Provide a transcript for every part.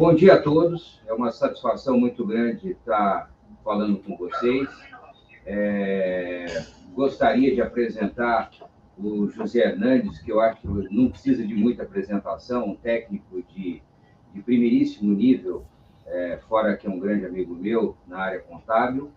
Bom dia a todos, é uma satisfação muito grande estar falando com vocês. Gostaria de apresentar o José Hernandes, que eu acho que não precisa de muita apresentação, um técnico de primeiríssimo nível, fora que é um grande amigo meu na área contábil.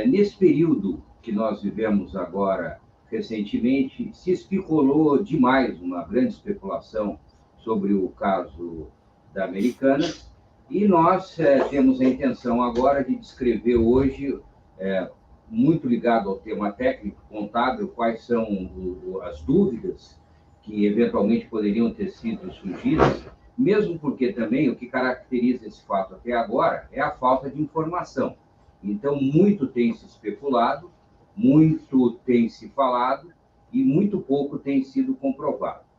Nesse período que nós vivemos agora, recentemente, se especulou demais, uma grande especulação sobre o caso da Americanas, e nós temos a intenção agora de descrever hoje, muito ligado ao tema técnico contábil, quais são as dúvidas que eventualmente poderiam ter sido surgidas, mesmo porque também o que caracteriza esse fato até agora é a falta de informação. Então, muito tem se especulado, muito tem se falado e muito pouco tem sido comprovado.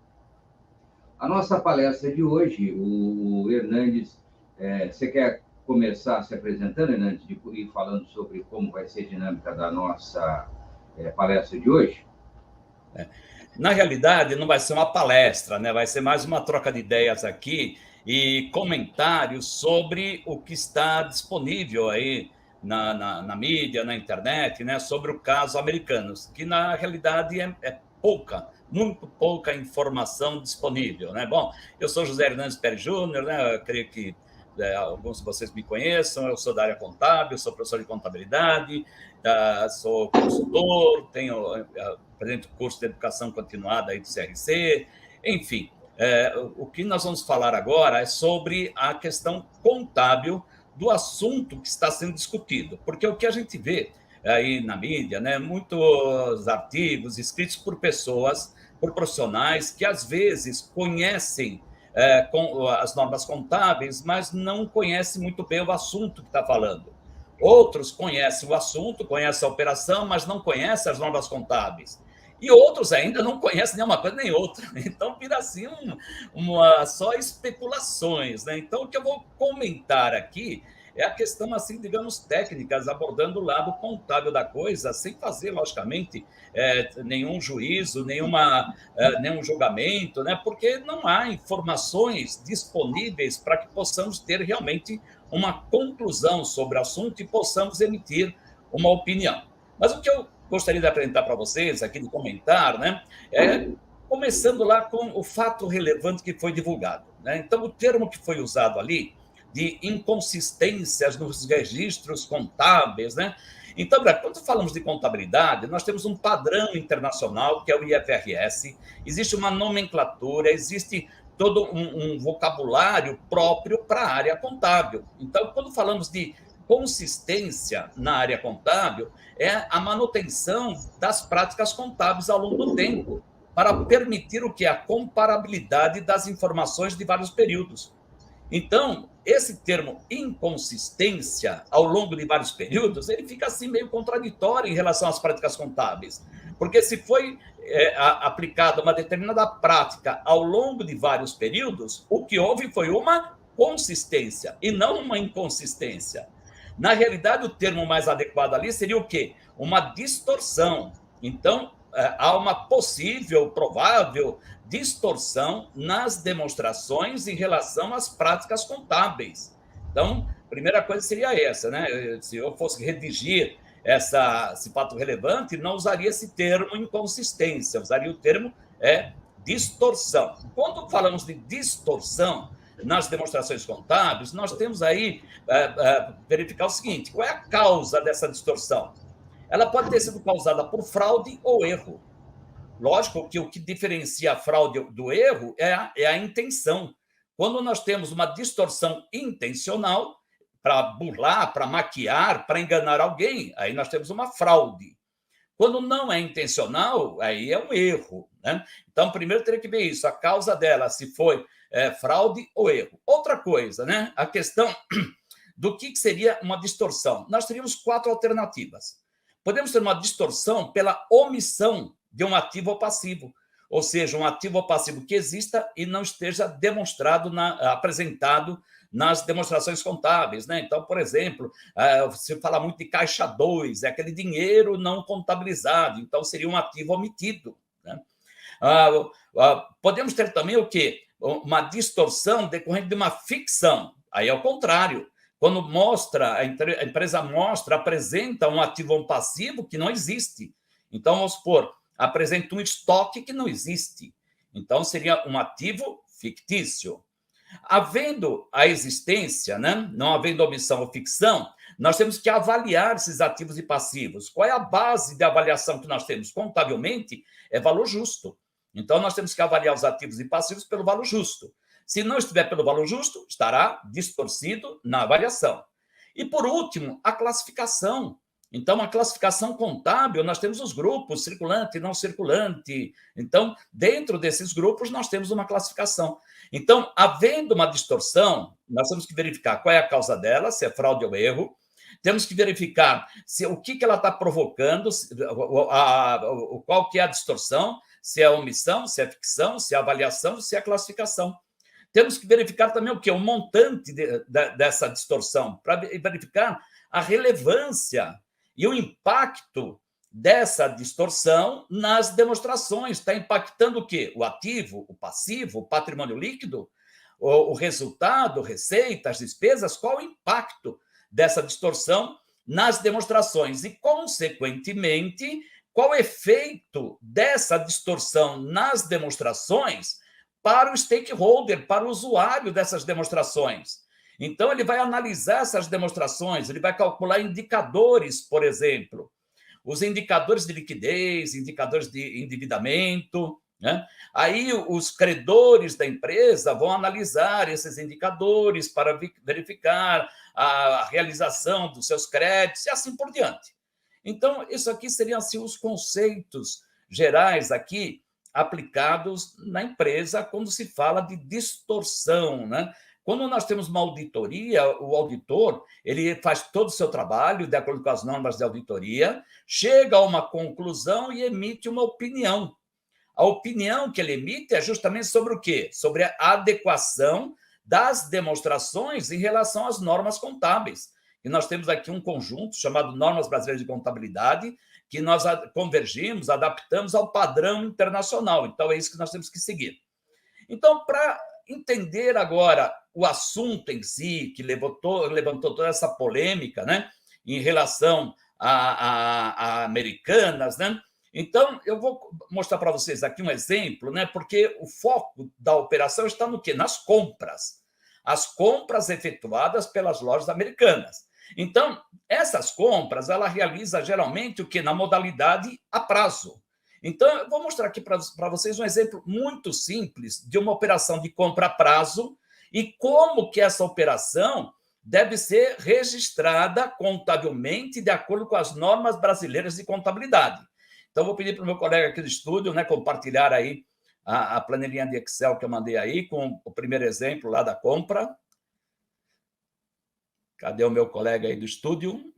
A nossa palestra de hoje, o Hernandes, você quer começar se apresentando, Hernandes, de ir falando sobre como vai ser a dinâmica da nossa palestra de hoje? Na realidade, não vai ser uma palestra, né? Vai ser mais uma troca de ideias aqui e comentários sobre o que está disponível aí na mídia, na internet, né? Sobre o caso Americanas, que na realidade é pouca, muito pouca informação disponível, né? Bom, eu sou José Hernandes Pérez Júnior, né? Eu creio que alguns de vocês me conheçam, eu sou da área contábil, sou professor de contabilidade, sou consultor, apresento curso de educação continuada aí do CRC, enfim. O que nós vamos falar agora é sobre a questão contábil do assunto que está sendo discutido, porque o que a gente vê aí na mídia, né, muitos artigos escritos por pessoas, por profissionais que às vezes conhecem com as normas contábeis, mas não conhecem muito bem o assunto que está falando. Outros conhecem o assunto, conhecem a operação, mas não conhecem as normas contábeis. E outros ainda não conhecem nem uma coisa nem outra. Então, vira assim só especulações, né? Então, o que eu vou comentar aqui é a questão, assim, digamos, técnicas, abordando o lado contábil da coisa, sem fazer, logicamente, nenhum juízo, nenhum julgamento, né? Porque não há informações disponíveis para que possamos ter realmente uma conclusão sobre o assunto e possamos emitir uma opinião. Mas o que eu gostaria de apresentar para vocês, aqui de comentar, né, começando lá com o fato relevante que foi divulgado, né? Então, o termo que foi usado ali, de inconsistências nos registros contábeis, né? Então, quando falamos de contabilidade, nós temos um padrão internacional, que é o IFRS, existe uma nomenclatura, existe todo um vocabulário próprio para a área contábil. Então, quando falamos de consistência na área contábil, é a manutenção das práticas contábeis ao longo do tempo, para permitir o que? A comparabilidade das informações de vários períodos. Então, esse termo inconsistência ao longo de vários períodos, ele fica assim meio contraditório em relação às práticas contábeis. Porque se foi aplicada uma determinada prática ao longo de vários períodos, o que houve foi uma consistência e não uma inconsistência. Na realidade, o termo mais adequado ali seria o quê? Uma distorção. Então, há uma possível, provável distorção nas demonstrações em relação às práticas contábeis. Então, a primeira coisa seria essa, né? Se eu fosse redigir esse fato relevante, não usaria esse termo inconsistência, usaria o termo distorção. Quando falamos de distorção nas demonstrações contábeis, nós temos aí verificar o seguinte: qual é a causa dessa distorção? Ela pode ter sido causada por fraude ou erro. Lógico que o que diferencia a fraude do erro é a intenção. Quando nós temos uma distorção intencional, para burlar, para maquiar, para enganar alguém, aí nós temos uma fraude. Quando não é intencional, aí é um erro, né? Então, primeiro teria que ver isso, a causa dela, se foi fraude ou erro. Outra coisa, né? A questão do que seria uma distorção. Nós teríamos 4 alternativas. Podemos ter uma distorção pela omissão de um ativo ou passivo, ou seja, um ativo ou passivo que exista e não esteja demonstrado, apresentado nas demonstrações contábeis, né? Então, por exemplo, se fala muito de caixa 2, é aquele dinheiro não contabilizado, então seria um ativo omitido, né? Podemos ter também o quê? uma distorção decorrente de uma ficção. Aí é o contrário. Quando a empresa apresenta um ativo ou um passivo que não existe. Então, vamos supor, apresenta um estoque que não existe. Então, seria um ativo fictício. Havendo a existência, né? Não havendo omissão ou ficção, nós temos que avaliar esses ativos e passivos. Qual é a base de avaliação que nós temos? Contabilmente, é valor justo. Então, nós temos que avaliar os ativos e passivos pelo valor justo. Se não estiver pelo valor justo, estará distorcido na avaliação. E, por último, a classificação. Então, a classificação contábil, nós temos os grupos, circulante e não circulante. Então, dentro desses grupos, nós temos uma classificação. Então, havendo uma distorção, nós temos que verificar qual é a causa dela, se é fraude ou erro. Temos que verificar o que ela está provocando, qual que é a distorção, se é omissão, se é ficção, se é avaliação, se é classificação. Temos que verificar também o quê? O montante dessa distorção, para verificar a relevância e o impacto dessa distorção nas demonstrações. Está impactando o quê? O ativo, o passivo, o patrimônio líquido, o resultado, receitas, despesas, qual o impacto dessa distorção nas demonstrações e, consequentemente, qual o efeito dessa distorção nas demonstrações para o stakeholder, para o usuário dessas demonstrações. Então, ele vai analisar essas demonstrações, ele vai calcular indicadores, por exemplo, os indicadores de liquidez, indicadores de endividamento, né? Aí, os credores da empresa vão analisar esses indicadores para verificar a realização dos seus créditos e assim por diante. Então, isso aqui seriam assim, os conceitos gerais aqui aplicados na empresa quando se fala de distorção, né? Quando nós temos uma auditoria, o auditor ele faz todo o seu trabalho de acordo com as normas de auditoria, chega a uma conclusão e emite uma opinião. A opinião que ele emite é justamente sobre o quê? Sobre a adequação das demonstrações em relação às normas contábeis. E nós temos aqui um conjunto chamado Normas Brasileiras de Contabilidade, que nós convergimos, adaptamos ao padrão internacional. Então, é isso que nós temos que seguir. Então, para entender agora o assunto em si, que levantou toda essa polêmica, né, em relação a Americanas, né? Então, eu vou mostrar para vocês aqui um exemplo, né, porque o foco da operação está no quê? Nas compras. As compras efetuadas pelas lojas Americanas. Então, essas compras, ela realiza geralmente o quê? Na modalidade a prazo. Então, eu vou mostrar aqui para vocês um exemplo muito simples de uma operação de compra a prazo e como que essa operação deve ser registrada contabilmente de acordo com as normas brasileiras de contabilidade. Então, vou pedir para o meu colega aqui do estúdio, né, compartilhar aí a planilhinha de Excel que eu mandei aí com o primeiro exemplo lá da compra. Cadê o meu colega aí do estúdio?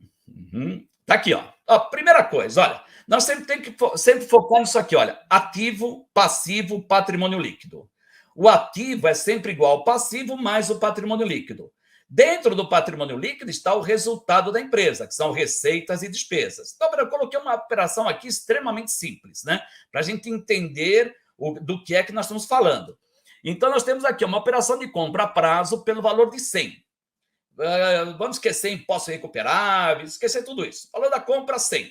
Tá aqui, ó. Primeira coisa, olha, nós sempre focar nisso aqui, olha, ativo, passivo, patrimônio líquido. O ativo é sempre igual ao passivo mais o patrimônio líquido. Dentro do patrimônio líquido está o resultado da empresa, que são receitas e despesas. Então, eu coloquei uma operação aqui extremamente simples, né? Para a gente entender do que é que nós estamos falando. Então, nós temos aqui uma operação de compra a prazo pelo valor de 100. Vamos esquecer impostos recuperáveis, esquecer tudo isso. Falou da compra 100.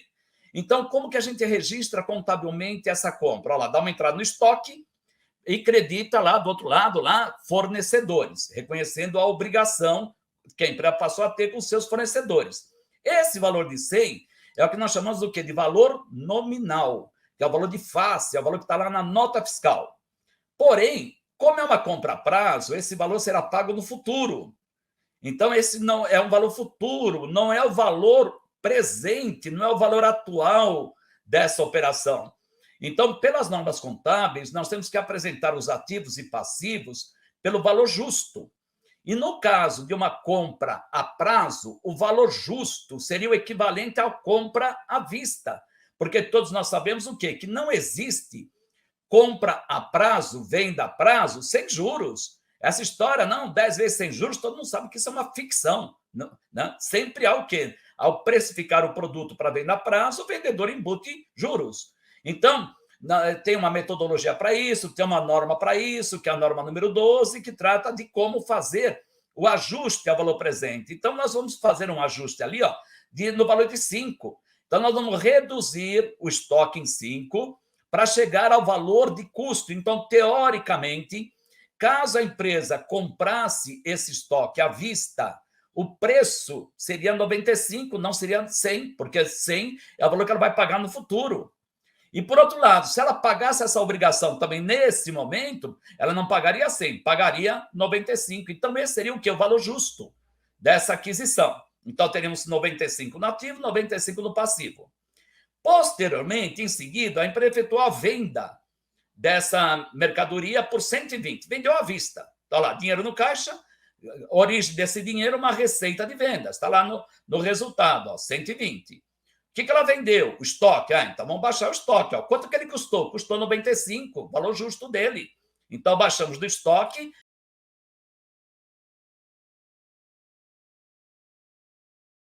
Então, como que a gente registra contabilmente essa compra? Olha lá, dá uma entrada no estoque e credita lá do outro lado, lá, fornecedores, reconhecendo a obrigação que a empresa passou a ter com seus fornecedores. Esse valor de 100 é o que nós chamamos do quê? De valor nominal, que é o valor de face, é o valor que está lá na nota fiscal. Porém, como é uma compra a prazo, esse valor será pago no futuro. Então, esse não é um valor futuro, não é o valor presente, não é o valor atual dessa operação. Então, pelas normas contábeis, nós temos que apresentar os ativos e passivos pelo valor justo. E no caso de uma compra a prazo, o valor justo seria o equivalente à compra à vista, porque todos nós sabemos o quê? Que não existe compra a prazo, venda a prazo, sem juros. Essa história, não, 10 vezes sem juros, todo mundo sabe que isso é uma ficção. Não, né? Sempre há o quê? Ao precificar o produto para venda a prazo, o vendedor embute juros. Então, tem uma metodologia para isso, tem uma norma para isso, que é a norma número 12, que trata de como fazer o ajuste ao valor presente. Então, nós vamos fazer um ajuste ali, ó, no valor de 5. Então, nós vamos reduzir o estoque em 5 para chegar ao valor de custo. Então, teoricamente, caso a empresa comprasse esse estoque à vista, o preço seria 95, não seria 100, porque 100 é o valor que ela vai pagar no futuro. E, por outro lado, se ela pagasse essa obrigação também nesse momento, ela não pagaria 100, pagaria 95. Então, esse seria o quê? O valor justo dessa aquisição. Então, teríamos 95 no ativo, 95 no passivo. Posteriormente, em seguida, a empresa efetuou a venda dessa mercadoria por 120. Vendeu à vista. Está lá, dinheiro no caixa, origem desse dinheiro, uma receita de vendas. Está lá no resultado, ó, 120. O que ela vendeu? O estoque. Então vamos baixar o estoque. Ó. Quanto que ele custou? Custou 95, valor justo dele. Então baixamos do estoque